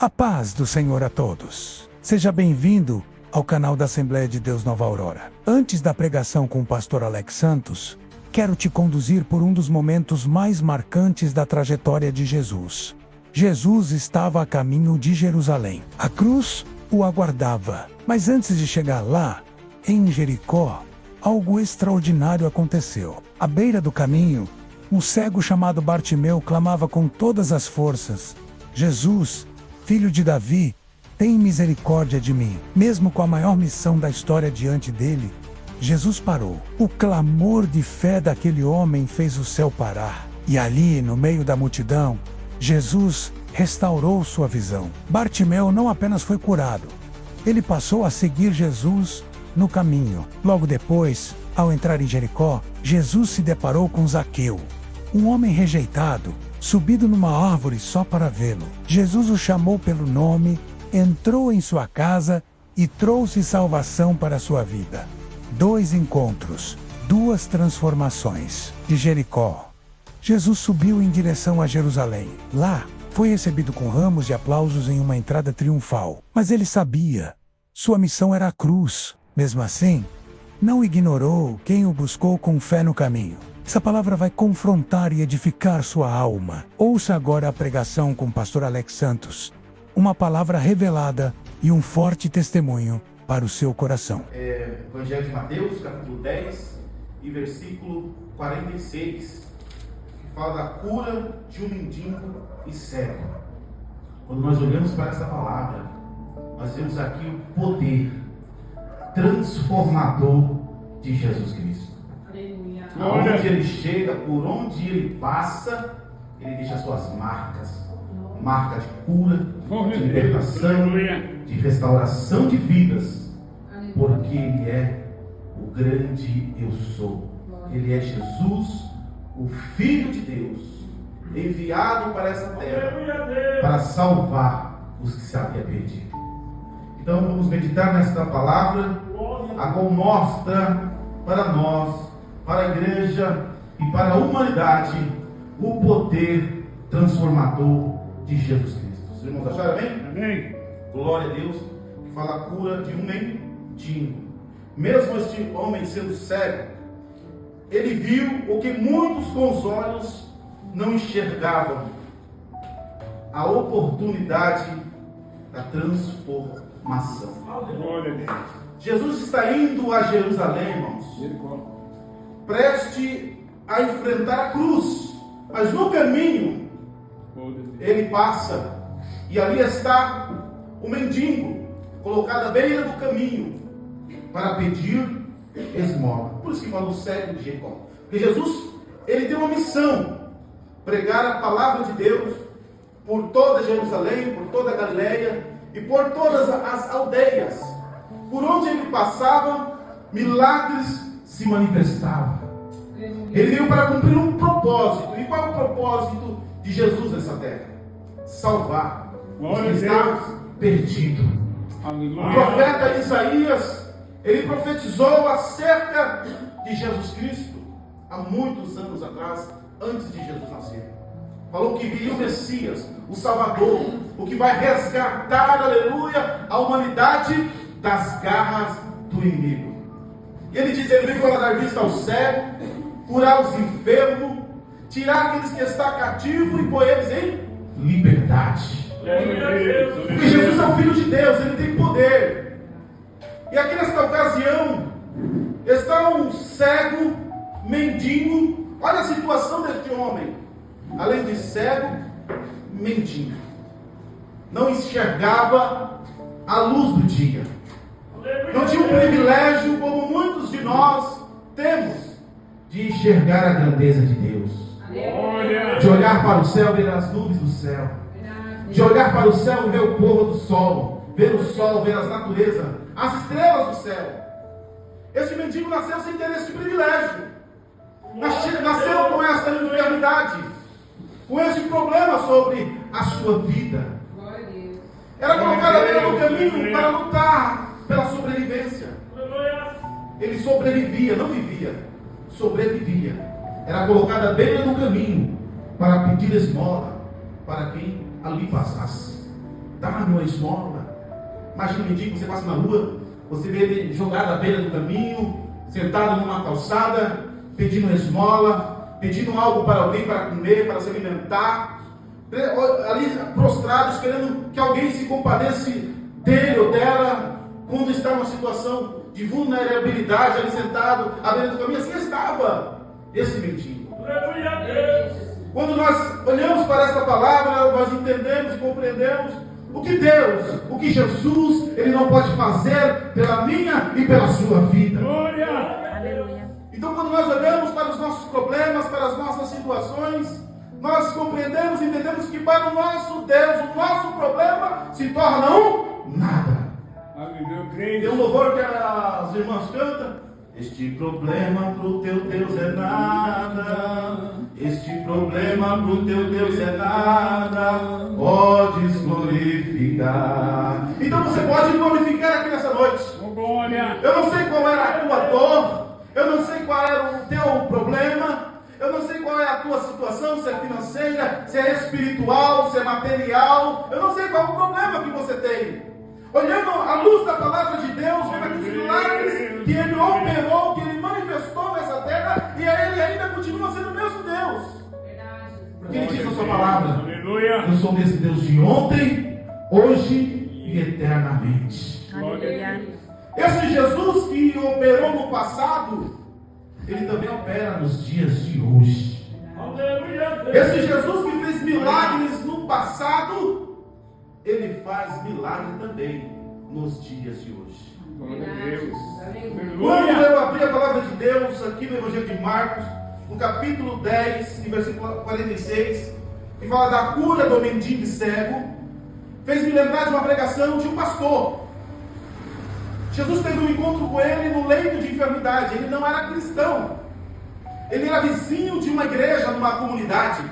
A paz do Senhor a todos. Seja bem-vindo ao canal da Assembleia de Deus Nova Aurora. Antes da pregação com o pastor Alex Santos, quero te conduzir por um dos momentos mais marcantes da trajetória de Jesus. Jesus estava a caminho de Jerusalém. A cruz o aguardava. Mas antes de chegar lá, em Jericó, algo extraordinário aconteceu. À beira do caminho, um cego chamado Bartimeu clamava com todas as forças: Jesus, filho de Davi, tem misericórdia de mim. Mesmo com a maior missão da história diante dele, Jesus parou. O clamor de fé daquele homem fez o céu parar. E ali, no meio da multidão, Jesus restaurou sua visão. Bartimeu não apenas foi curado, ele passou a seguir Jesus no caminho. Logo depois, ao entrar em Jericó, Jesus se deparou com Zaqueu, um homem rejeitado, subido numa árvore só para vê-lo. Jesus o chamou pelo nome, entrou em sua casa e trouxe salvação para sua vida. 2 encontros, 2 transformações. De Jericó, Jesus subiu em direção a Jerusalém. Lá, foi recebido com ramos de aplausos em uma entrada triunfal. Mas ele sabia, sua missão era a cruz. Mesmo assim, não ignorou quem o buscou com fé no caminho. Essa palavra vai confrontar e edificar sua alma. Ouça agora a pregação com o pastor Alex Santos. Uma palavra revelada e um forte testemunho para o seu coração. Evangelho de Mateus, capítulo 10 e versículo 46, que fala da cura de um mendigo e cego. Quando nós olhamos para essa palavra, nós vemos aqui o poder transformador de Jesus Cristo. Aonde ele chega, por onde ele passa, ele deixa suas marcas. Marca de cura, de libertação, de restauração de vidas. Porque ele é o grande eu sou. Ele é Jesus, o Filho de Deus, enviado para essa terra para salvar os que se haviam perdido. Então vamos meditar nesta palavra, a qual mostra para nós, para a igreja e para a humanidade, o poder transformador de Jesus Cristo. Os irmãos acharam, amém? Amém. Glória a Deus, que fala a cura de um mendigo. Mesmo este homem sendo cego, ele viu o que muitos com os olhos não enxergavam: a oportunidade da transformação. Glória a Deus. Jesus está indo a Jerusalém, irmãos, preste a enfrentar a cruz, mas no caminho ele passa e ali está o mendigo colocado à beira do caminho para pedir esmola. Por isso que fala o cego de Jericó, porque Jesus, ele tem uma missão: pregar a palavra de Deus por toda Jerusalém, por toda a Galileia e por todas as aldeias. Por onde ele passava, milagres se manifestavam. Ele veio para cumprir um propósito. E qual é o propósito de Jesus nessa terra? Salvar os que estão perdidos. O profeta Isaías, ele profetizou acerca de Jesus Cristo há muitos anos atrás, antes de Jesus nascer. Falou que viria o Messias, o Salvador, o que vai resgatar, aleluia, a humanidade das garras do inimigo. E ele diz: ele veio para dar vista ao cego, curar os enfermos, tirar aqueles que estão cativos e pôr eles em liberdade. Porque Jesus é o Filho de Deus, ele tem poder. E aqui nesta ocasião está um cego, mendigo. Olha a situação deste homem. Além de cego, mendigo. Não enxergava a luz do dia. Não tinha o privilégio, como muitos de nós temos, de enxergar a grandeza de Deus. De olhar para o céu e ver as nuvens do céu. De olhar para o céu e ver o pôr do sol. Ver o sol, ver as naturezas, as estrelas do céu. Este mendigo nasceu sem ter este privilégio. Nasceu com esta enfermidade, com este problema sobre a sua vida. Era colocado à beira do caminho para lutar pela sobrevivência. Ele sobrevivia, não vivia, sobrevivia. Era colocado à beira do caminho para pedir esmola para quem ali passasse. Estava uma esmola. Imagina um mendigo, você passa na rua, você vê ele jogado à beira do caminho, sentado numa calçada, pedindo uma esmola, pedindo algo para alguém para comer, para se alimentar, ali prostrados, querendo que alguém se compadece dele ou dela, quando está numa situação de vulnerabilidade, ali sentado à beira do caminho. Assim estava esse mendigo. Quando nós olhamos para essa palavra, nós entendemos e compreendemos o que Deus, o que Jesus, Ele não pode fazer pela minha e pela sua vida. Aleluia. Então, quando nós olhamos para os nossos problemas, para as nossas situações, nós compreendemos e entendemos que para o nosso Deus, o nosso problema se torna um nada. Tem um louvor que as irmãs cantam: este problema pro teu Deus é nada, este problema pro teu Deus é nada, podes glorificar. Então você pode glorificar aqui nessa noite. Eu não sei qual era a tua dor, eu não sei qual era o teu problema, eu não sei qual é a tua situação, se é financeira, se é espiritual, se é material, eu não sei qual é o problema que você tem. Olhando à luz da palavra de Deus, vendo aqueles milagres que Ele operou, que Ele manifestou nessa terra, e Ele ainda continua sendo o mesmo Deus. Porque Ele diz na sua palavra: eu sou o mesmo Deus de ontem, hoje e eternamente. Esse Jesus que operou no passado, Ele também opera nos dias de hoje. Esse Jesus que fez milagres no passado, Ele faz milagre também nos dias de hoje. Quando eu abri a palavra de Deus aqui no Evangelho de Marcos, no capítulo 10, versículo 46, que fala da cura do mendigo cego, fez me lembrar de uma pregação de um pastor. Jesus teve um encontro com ele no leito de enfermidade. Ele não era cristão, ele era vizinho de uma igreja, numa comunidade.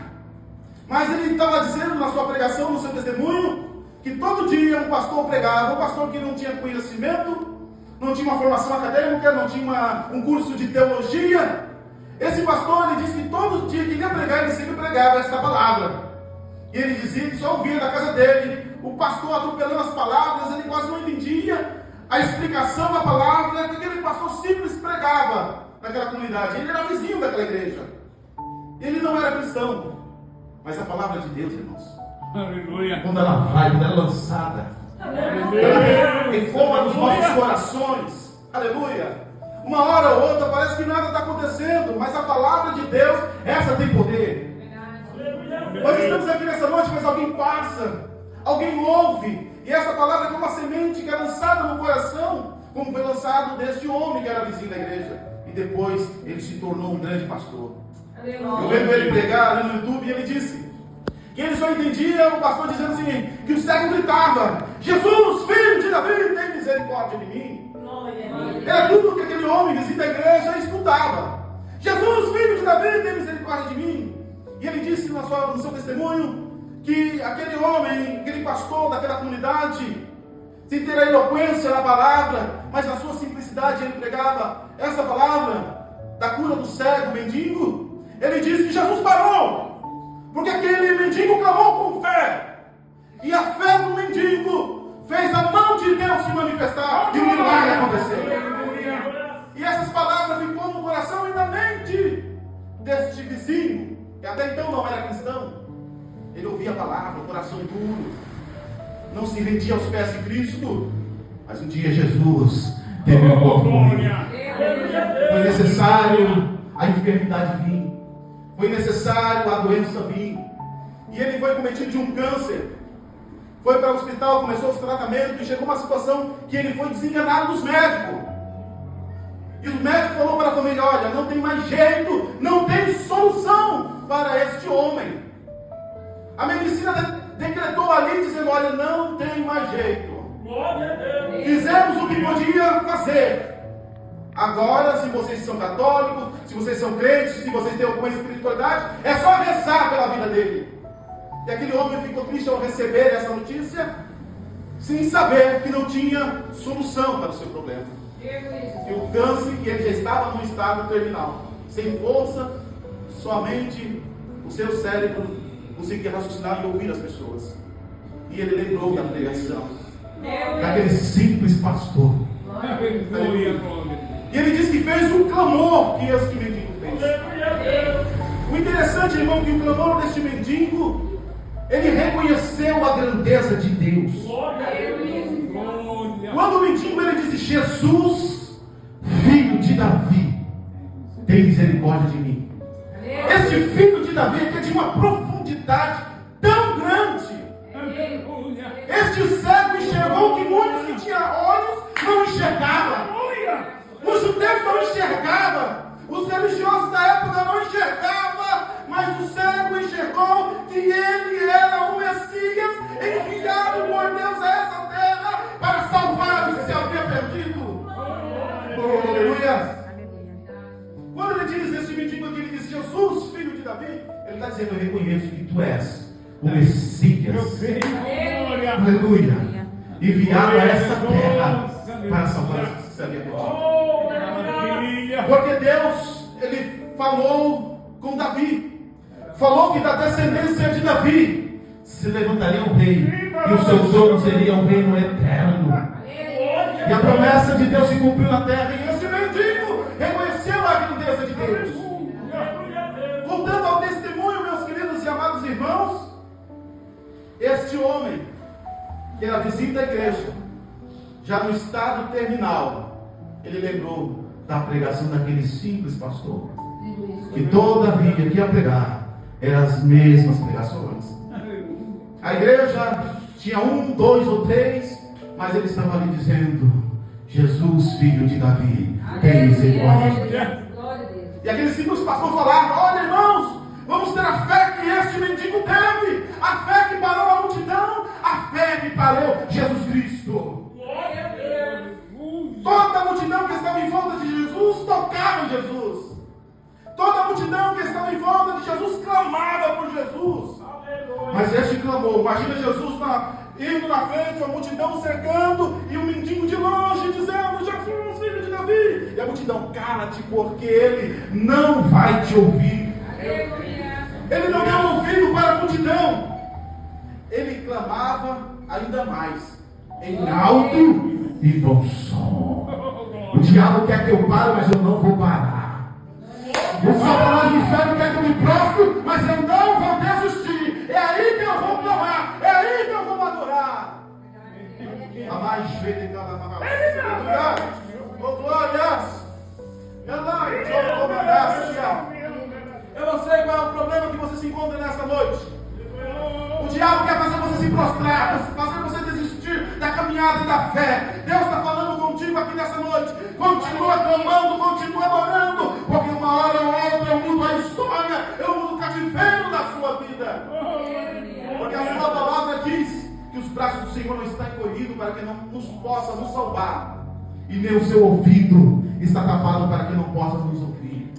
Mas ele estava dizendo na sua pregação, no seu testemunho, que todo dia um pastor pregava, um pastor que não tinha conhecimento, não tinha uma formação acadêmica, não tinha um curso de teologia. Esse pastor, ele disse que todo dia que ele ia pregar, ele sempre pregava essa palavra. E ele dizia que só ouvia da casa dele, o pastor atropelando as palavras, ele quase não entendia a explicação da palavra que aquele pastor simples pregava naquela comunidade. Ele era vizinho daquela igreja. Ele não era cristão, mas a palavra de Deus, irmãos, Aleluia. quando ela vai, quando ela é lançada, ela tem forma nos nossos corações. Aleluia. Uma hora ou outra parece que nada está acontecendo, mas a palavra de Deus, essa tem poder. Nós estamos aqui nessa noite, mas alguém passa, alguém ouve, e essa palavra é como uma semente que é lançada no coração, como foi lançado deste homem que era vizinho da igreja, e depois ele se tornou um grande pastor. Eu vendo ele pregar no YouTube, e ele disse que ele só entendia o pastor dizendo assim, que o cego gritava: Jesus, filho de Davi, tem misericórdia de mim. Era tudo que aquele homem vizinho da igreja escutava: Jesus, filho de Davi, tem misericórdia de mim. E ele disse no seu testemunho que aquele homem, aquele pastor daquela comunidade, sem ter a eloquência na palavra, mas na sua simplicidade ele pregava essa palavra da cura do cego, mendigo. Ele disse que Jesus parou, porque aquele mendigo clamou com fé, e a fé do mendigo fez a mão de Deus se manifestar, e o milagre aconteceu. E essas palavras ficou no coração e na mente deste vizinho, que até então não era cristão. Ele ouvia a palavra, o coração duro, não se rendia aos pés de Cristo. Mas um dia Jesus teve um encontro com ele. Foi necessário a enfermidade vir, foi necessário a doença vir, e ele foi cometido de um câncer. Foi para o hospital, começou os tratamentos, e chegou uma situação que ele foi desenganado dos médicos. E o médico falou para a família: olha, não tem mais jeito, não tem solução para este homem. A medicina decretou ali, dizendo: olha, não tem mais jeito. Fizemos o que podia fazer. Agora, se vocês são católicos, se vocês são crentes, se vocês têm alguma espiritualidade, é só rezar pela vida dele. E aquele homem ficou triste ao receber essa notícia, sem saber que não tinha solução para o seu problema. E o câncer, que ele já estava num estado terminal, sem força, somente o seu cérebro conseguia raciocinar e ouvir as pessoas. E ele lembrou da pregação daquele simples pastor. E ele diz que fez um clamor que este mendigo fez. O interessante, irmão, que o clamor deste mendigo, ele reconheceu a grandeza de Deus. Quando o mendigo ele disse: Jesus, filho de Davi, tem misericórdia de mim. Este filho de Davi é de uma profundidade tão grande. Este cego enxergou que muitos que tinham olhos não enxergavam. Os judeus não enxergavam. Os religiosos da época não enxergavam. Mas o cego enxergou que ele era o Messias enviado por Deus a essa terra para salvar os que se haviam perdido. Aleluia. Quando ele diz esse mendigo aqui, ele diz: Jesus, filho de Davi, ele está dizendo: eu reconheço que tu és o Messias. Aleluia. Enviado a essa terra para salvar os que se haviam perdido. Porque Deus, ele falou com Davi, falou que da descendência de Davi se levantaria um rei, e o seu trono seria um reino eterno. E a promessa de Deus se cumpriu na terra, e esse mendigo reconheceu a grandeza de Deus. Voltando ao testemunho, meus queridos e amados irmãos, este homem, que era vizinho da igreja, já no estado terminal, ele lembrou da pregação daquele simples pastor, que todavia que ia pregar eram as mesmas pregações. A igreja tinha 1, 2 ou 3, mas ele estava ali dizendo: Jesus, filho de Davi, tem misericórdia. E aquele simples pastor falava: olha, irmãos, vamos ter a fé que este mendigo teve, a fé que parou a multidão, a fé que parou Jesus Cristo. Toda a multidão que estava em volta de Jesus tocava em Jesus. Toda a multidão que estava em volta de Jesus clamava por Jesus. Mas este clamou. Imagina Jesus indo na frente, a multidão cercando, e o mendigo de longe dizendo: Jesus, filho de Davi. E a multidão: cala-te, porque ele não vai te ouvir. Ele não deu ouvido para a multidão. Ele clamava ainda mais, em alto e bom som. O diabo quer que eu pare, mas eu não vou parar. O Satanás do inferno quer que eu me prostro, mas eu não vou desistir. É aí que eu vou clamar, é aí que eu vou adorar. A mais feita que ela oh glórias. Eu não sei qual é o problema que você se encontra nessa noite. O diabo quer fazer você se prostrar, fazer você desistir da caminhada e da fé. Deus está falando contigo aqui nessa noite. Continua clamando, continua adorando, porque uma hora ou outra eu mudo a história, eu mudo o cativeiro da sua vida. Porque a sua palavra diz que os braços do Senhor não estão encolhidos para que não nos possa nos salvar, e nem o seu ouvido está tapado para que não possa nos ouvir.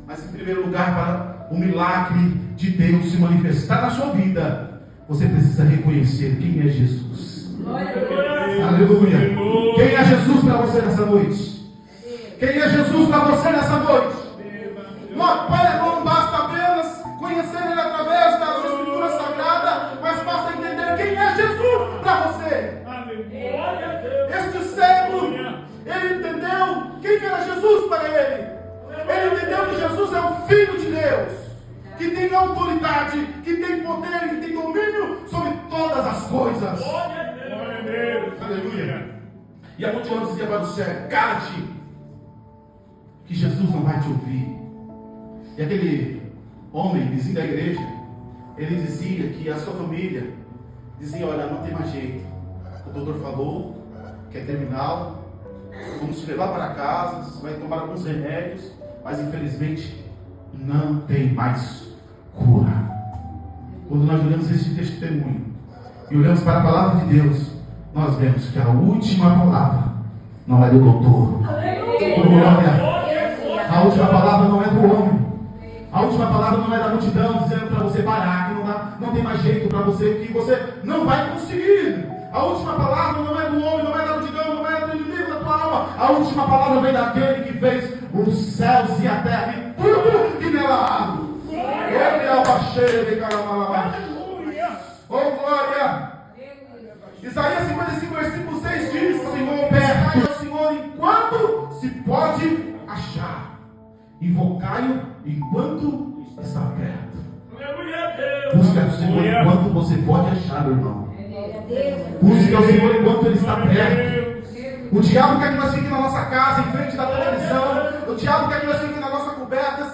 Mas em primeiro lugar, para o milagre de Deus se manifestar na sua vida, você precisa reconhecer quem é Jesus. Aleluia. Quem é Jesus para você nessa noite? Quem é Jesus para você nessa noite? Não basta apenas conhecer Ele através das Escrituras Sagradas, mas basta entender quem é Jesus para você. Este cego, ele entendeu quem era Jesus para ele. Ele entendeu que Jesus é o Filho de Deus, que tem autoridade, que tem poder, que tem domínio sobre todas as coisas. Aleluia. E a multidão dizia para o cego: cala-te, que Jesus não vai te ouvir. E aquele homem, vizinho da igreja, ele dizia que a sua família dizia: olha, não tem mais jeito, o doutor falou que é terminal, vamos te levar para casa, você vai tomar alguns remédios, mas infelizmente não tem mais cura. Quando nós olhamos esse testemunho e olhamos para a palavra de Deus, nós vemos que a última palavra não é do doutor. A última palavra não é do homem. A última palavra não é da multidão dizendo para você parar, que não tem mais jeito para você, que você não vai conseguir. A última palavra não é do homem, não é da multidão, não é do inimigo da tua alma. A última palavra vem daquele que fez os céus e a terra e tudo que nela há. Oh, glória! Isaías 55, versículo 6 diz: Senhor, buscai ao Senhor enquanto se pode achar. Invocai-o enquanto está perto. Busque ao Senhor enquanto você pode achar, meu irmão. Busque ao Senhor enquanto Ele está perto. O diabo quer que nós fiquemos na nossa casa, em frente da televisão. O diabo quer que nós fiquemos na nossa coberta.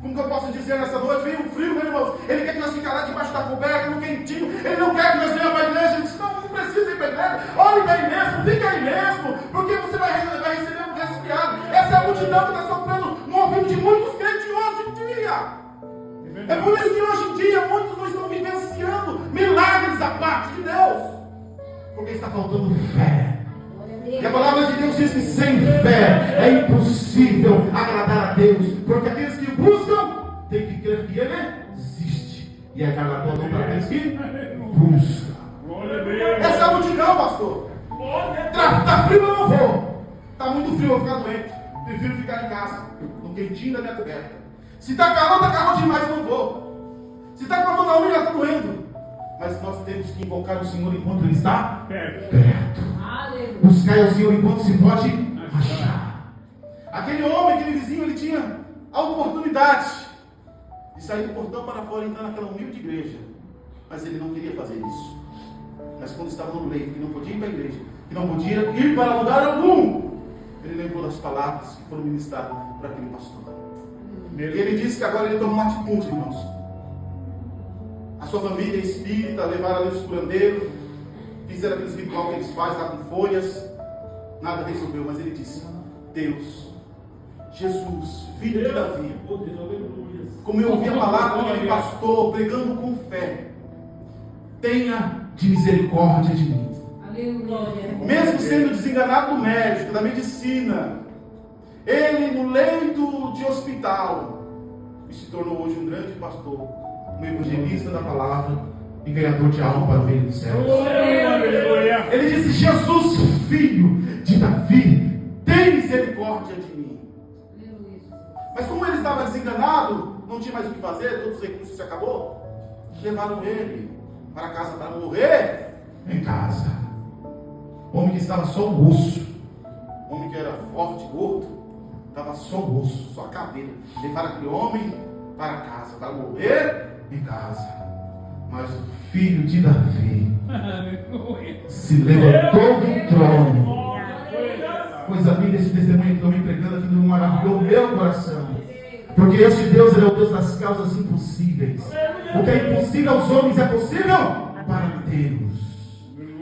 Como que eu posso dizer nessa noite? Vem um frio, meu irmão. Ele quer que nós fiquemos lá debaixo da coberta, no quentinho. Ele não quer que nós venhamos para a igreja. Ele diz: não precisa ir para a igreja. Olhe daí mesmo, fica aí mesmo. Porque você vai receber um resfriado. Essa é a multidão que está sofrendo no ouvido de muitos crentes hoje em dia. É por isso que hoje em dia muitos não estão vivenciando milagres da parte de Deus. Porque está faltando fé. E a palavra de Deus diz que sem fé é impossível agradar a Deus. Porque aqueles que buscam têm que crer que Ele existe. E é galardador para aqueles que buscam. Essa é a multidão, pastor. Está frio, eu não vou. Está muito frio, eu vou ficar doente. Prefiro ficar em casa, no quentinho da minha coberta. Se está calor demais, eu não vou. Se está com a dor na unha, está doendo. Mas nós temos que invocar o Senhor enquanto Ele está perto. Buscar o Senhor enquanto se pode achar. Aquele homem, aquele vizinho, ele tinha a oportunidade de sair do portão para fora e entrar naquela humilde igreja. Mas ele não queria fazer isso. Mas quando estava no leito, que não podia ir para a igreja, que não podia ir para lugar algum, ele lembrou das palavras que foram ministradas para aquele pastor. E ele disse que agora ele tomou uma atitude, irmãos. A sua família espírita levaram ali os curandeiros, fizeram aqueles ritual que eles fazem lá com folhas, nada resolveu, mas ele disse: Deus, Jesus, filho de Davi, como eu ouvi a palavra daquele pastor pregando com fé, tenha de misericórdia de mim. Mesmo sendo desenganado do médico, da medicina, ele no leito de hospital, e se tornou hoje um grande pastor, um evangelista da palavra e ganhador de alma para o reino dos céus. Ele disse: Jesus, filho de Davi, tem misericórdia de mim. Mas como ele estava desenganado, não tinha mais o que fazer, todos os recursos se acabou, levaram ele para casa para morrer em casa. Homem que estava só o osso, homem que era forte, gordo, estava só o osso, só a caveira. Levaram aquele homem para casa para morrer em casa. Mas o filho de Davi se levantou do trono. Coisa linda esse testemunho que estou me pregando aqui, não maravilhou o meu coração. Porque esse Deus, Ele é o Deus das causas impossíveis. O que é impossível aos homens é possível para Deus.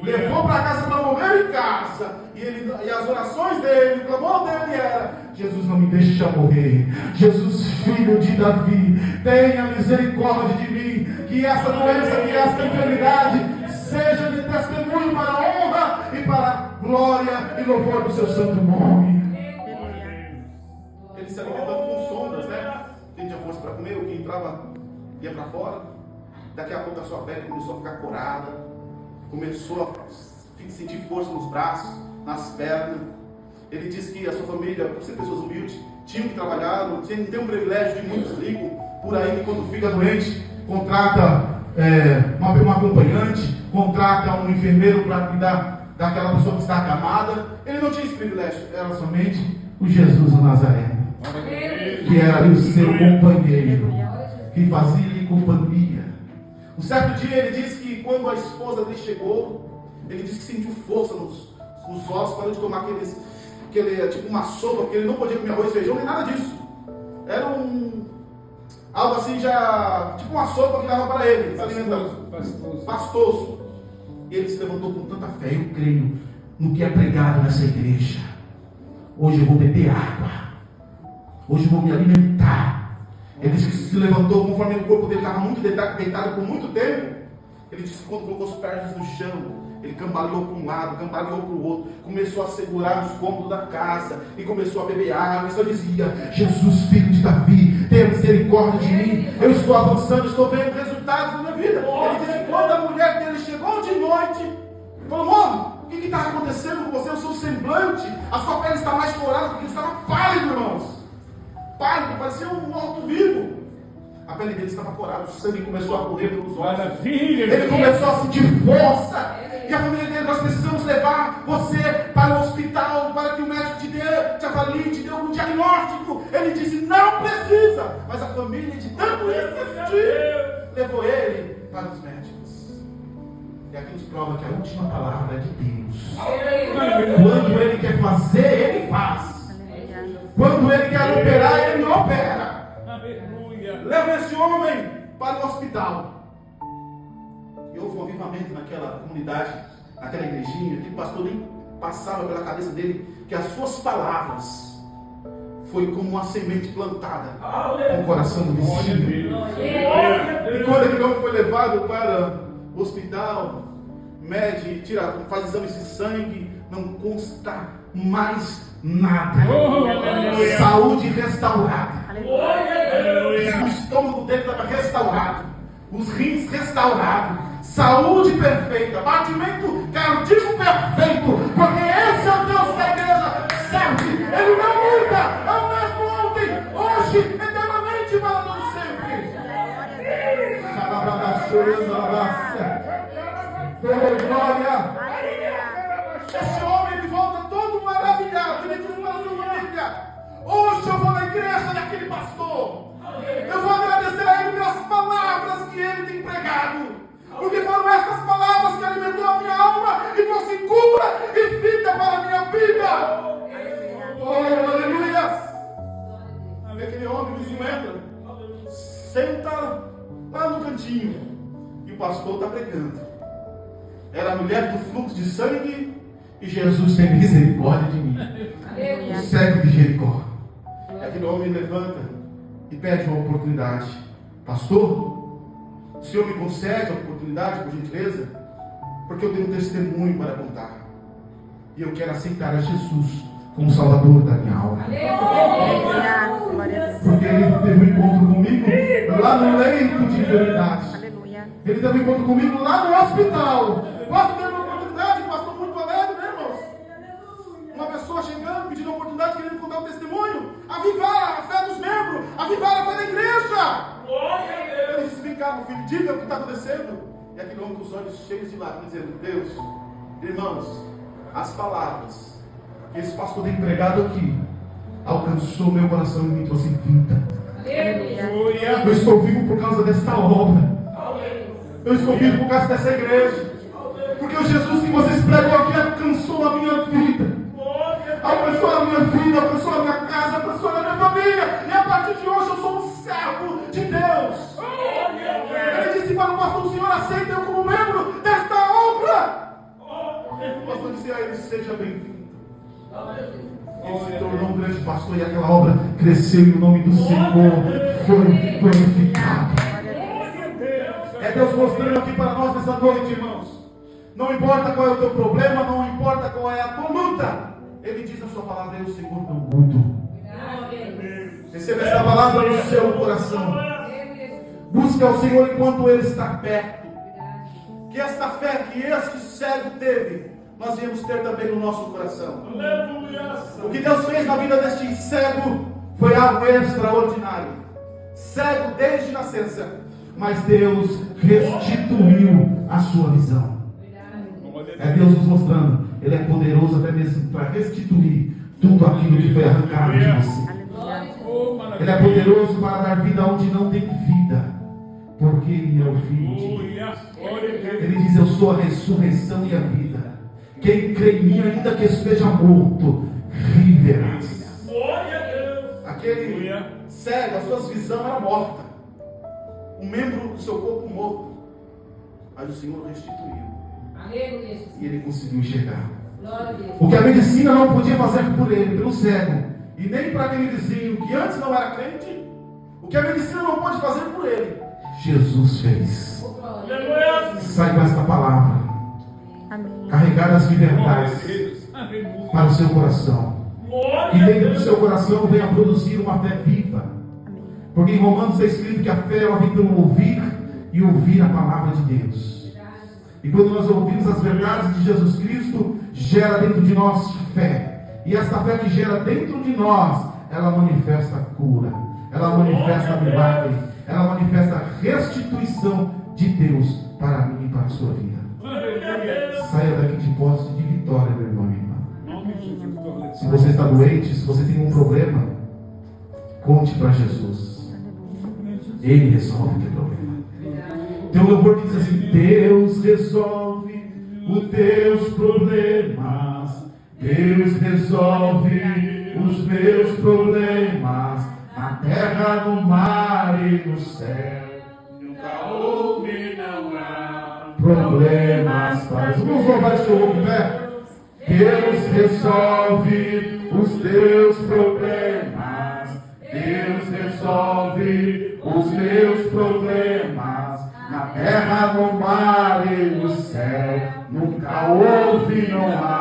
Levou para casa para morrer em casa. E as orações dele, o clamor dele era: Jesus, não me deixa morrer. Jesus, filho de Davi, tenha misericórdia de mim. Que essa doença, que essa enfermidade seja de testemunho para a honra e para a glória e louvor do seu santo nome. Ele se alimentando com sondas, né? Quem tinha força para comer, o que entrava ia para fora. Daqui a pouco a sua pele começou a ficar corada, começou a sentir força nos braços, nas pernas. Ele disse que a sua família, por ser pessoas humildes, tinham que trabalhar, não tem um privilégio de muitos ricos por aí que quando fica doente, contrata uma acompanhante, contrata um enfermeiro para cuidar daquela pessoa que está acamada. Ele não tinha esse privilégio, era somente o Jesus o Nazareno, que era ali o seu companheiro, que fazia-lhe companhia. Um certo dia ele disse que quando a esposa dele chegou, ele disse que sentiu força nos ossos, parou de tomar aquele tipo uma sopa, porque ele não podia comer arroz e feijão, nem nada disso. Era algo assim, já tipo uma sopa que dava para ele, se alimentando. Pastoso. E ele se levantou com tanta fé: eu creio no que é pregado nessa igreja. Hoje eu vou beber água. Hoje eu vou me alimentar. Ele disse que se levantou, conforme o corpo dele estava muito deitado por muito tempo. Ele disse que quando colocou os pés no chão, ele cambaleou para um lado, cambaleou para o outro, começou a segurar os cômodos da casa e começou a beber água. E só dizia: Jesus, filho de Davi, tenha misericórdia de mim. Eu estou avançando, estou vendo resultados na minha vida. Ele disse que quando a mulher dele chegou de noite, falou: amor, o que está acontecendo com você? O seu semblante, a sua pele está mais colorada, porque estava pálido, irmãos. Pálido, parecia um morto-vivo. A pele dele estava corada, o sangue começou a correr pelos olhos. Maravilha! Ele começou a sentir força. E a família dele, nós precisamos levar você para o hospital, para que o médico te avalie, te dê um diagnóstico. Ele disse, não precisa. Mas a família, de tanto insistir, levou ele para os médicos. E aqui nos prova que a última palavra é de Deus. Quando Ele quer fazer, Ele faz. Quando Ele quer operar, Ele opera. Leva esse homem para o hospital. E houve um avivamento naquela comunidade, naquela igrejinha, que o pastor nem passava pela cabeça dele, que as suas palavras foi como uma semente plantada no coração do vizinho. E quando aquele homem foi levado para o hospital, mede, faz exames de sangue, não consta mais nada. Saúde restaurada. O estômago dele estava restaurado, os rins restaurados, saúde perfeita, batimento cardíaco perfeito, porque esse é o Deus da igreja serve. Ele não muda, é o mesmo ontem, hoje, eternamente, para todo sempre. Glória. Esse homem, ele volta todo maravilhado. Ele diz para a sua família: hoje eu vou na igreja daquele pastor. Eu vou agradecer a ele pelas palavras que ele tem pregado, porque foram essas palavras que alimentou a minha alma e trouxe cura e vida para a minha vida. Oh, aleluia! Aquele homem, o vizinho entra, senta lá no cantinho e o pastor está pregando. Era a mulher do fluxo de sangue e Jesus tem misericórdia de mim. O cego de Jericó. E aquele homem levanta e pede uma oportunidade. Pastor, o senhor me concede a oportunidade, por gentileza? Porque eu tenho um testemunho para contar. E eu quero aceitar a Jesus como Salvador da minha alma. Porque ele teve um encontro comigo lá no leito de enfermidade. Ele teve um encontro comigo lá no hospital. Posso ter uma oportunidade, pastor, muito alegre, né, irmãos? Uma pessoa chegando, pedindo uma oportunidade, querendo contar um testemunho, avivar a fé dos membros, avivar a fé da igreja. Ele disse: vem cá, meu filho, diga o que está acontecendo. E aquele homem com os olhos cheios de lágrimas, dizendo: Deus, irmãos, as palavras que esse pastor tem pregado aqui alcançou meu coração e me trouxe vida. Eu estou vivo por causa desta obra. Eu estou vivo por causa dessa igreja. Porque o Jesus que vocês pregam aqui alcançou a minha vida. Alcançou a minha vida, alcançou a minha casa, alcançou a minha família. E a partir de hoje eu sou um servo de Deus. Ele disse para o pastor: o Senhor aceita eu como membro desta obra. O pastor disse a ele: seja bem-vindo. Ele se tornou um grande pastor e aquela obra cresceu e o nome do Senhor foi glorificado. É Deus mostrando aqui para nós essa noite, irmãos. Não importa qual é o teu problema, não importa qual é a tua luta. Ele diz na sua palavra: eu, Senhor, não mudo. Receba essa palavra no seu coração. Busque ao Senhor enquanto Ele está perto. Que esta fé que este cego teve, nós viemos ter também no nosso coração. O que Deus fez na vida deste cego foi algo extraordinário. Cego desde nascença, mas Deus restituiu a sua visão. É Deus nos mostrando: Ele é poderoso até mesmo para restituir tudo aquilo que foi arrancado de você. Ele é poderoso para dar vida onde não tem vida, porque Ele é o Filho de Deus. Ele diz: eu sou a ressurreição e a vida. Quem crê em mim, ainda que esteja morto, viverás. Aquele cego, a sua visão era morta, um membro do seu corpo morto, mas o Senhor restituiu. E ele conseguiu enxergar. O que a medicina não podia fazer por ele, pelo cego, e nem para aquele vizinho que antes não era crente, o que a medicina não pode fazer por ele, Jesus fez. Sai com esta palavra, carregadas de verdades para o seu coração, e dentro do seu coração venha produzir uma fé viva. Porque em Romanos está escrito que a fé ela vem pelo ouvir e ouvir a palavra de Deus. E quando nós ouvimos as verdades de Jesus Cristo, gera dentro de nós fé. E esta fé que gera dentro de nós, ela manifesta cura, ela manifesta milagre, ela manifesta a restituição de Deus para mim e para a sua vida. Saia daqui de posse de vitória, meu irmão e minha irmã. Se você está doente, se você tem um problema, conte para Jesus. Ele resolve o teu problema. Teu louvor diz assim: Deus resolve os teus problemas. Deus resolve os meus problemas. Na terra, no mar e no céu. Nunca houve, não há problemas para os. Vamos louvar esse louvor com fé. Deus resolve os teus problemas. Deus resolve os meus problemas. Na terra, no mar e no céu. Nunca houve, não há